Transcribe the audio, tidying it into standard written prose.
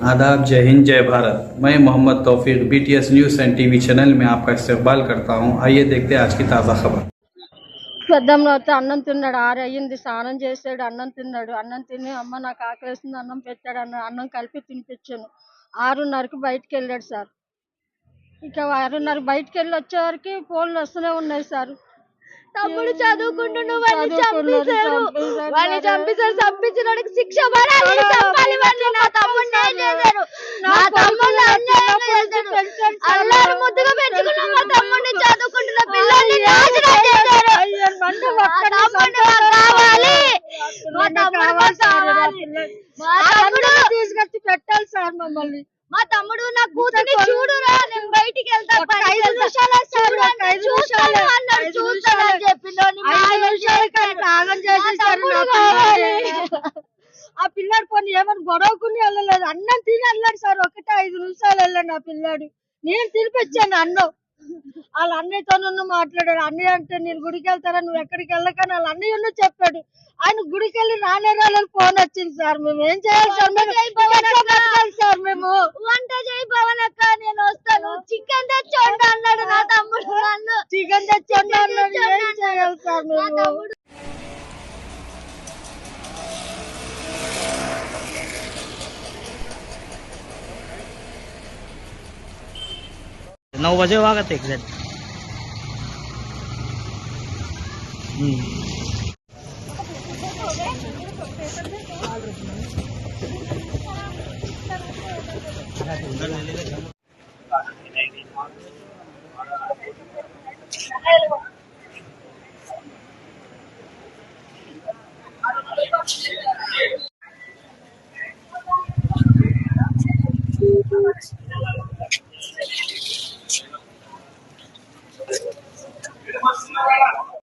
आदाब, जय हिंद, जय भारत। मैं मोहम्मद तौफीक BTS news and TV channel में आपका इस्तकबाल करता हूं। आइए देखते हैं आज की ताज़ा खबर। పెద్దమ్మ అయితే అన్నం తిన్నాడు, 6 అయ్యింది, స్నానం చేసాడు, అన్నం తిన్నాడు. అన్నం తిని అమ్మ నాకు ఆకలేస్తుంది అన్నం పెట్టాడు, అన్నం కలిపి తినిపించాను. 6:30కి బయటికి వెళ్ళాడు సార్. ఇక 6:30 బయటికి వెళ్ళి వచ్చేవరకు ఫోన్లు వస్తూనే ఉన్నాయి సార్. తమ్ముడు చదువుకుంటుండు, వాడిని చంపేశారు. చంపించినోడికి శిక్ష పడాలి, చంపాలి వాడిని. నా తమ్ముడిని ఏం చేశారు? నా తమ్ముడిని అన్యాయం చేశారు. అల్లారు ముద్దుగా పెంచుకున్న మా తమ్ముడిని, చదువుకుంటున్న పిల్లల్ని నాశనం చేశారు. మా తమ్ముడిని మాకు కావాలి, మా తమ్ముడు మాకు కావాలి. మా తమ్ముడు తీసుకొచ్చి పెట్టాలి సార్ మమ్మల్ని. మా తమ్ముడు నా కూతుర్ని చూడురా, నేను బయటికి వెళ్తా, 5 నిమిషాలు చూస్తాను అన్నాడు. చూస్తానని చెప్పిండు. ఆ పిల్లాడు కొన్ని ఏమైనా గొడవకుని వెళ్ళలేదు, అన్నం తిని వెళ్ళాడు సార్. 5 నిమిషాలు వెళ్ళాడు ఆ పిల్లాడు. నేను తినిపించాను అన్నం. వాళ్ళ అన్నయ్యతో మాట్లాడాడు. అన్నయ్య అంటే నేను గుడికి వెళ్తారా, నువ్వు ఎక్కడికి వెళ్ళకని వాళ్ళ అన్నయ్య చెప్పాడు. ఆయన గుడికి వెళ్ళి రాని ఫోన్ వచ్చింది సార్. మేము ఏం చేయాలి సార్? సార్ మేము వంట చేయి భవనక్క, నేను వస్తాను. చికెన్ తెచ్చోండి అన్నాడు నా తమ్ముడు. నన్ను చికెన్ తెచ్చండి అన్నాడు. ఏం చేయాలి సార్ మేము? 9 बजे हुआ करते एग्जैक्ट। Gracias.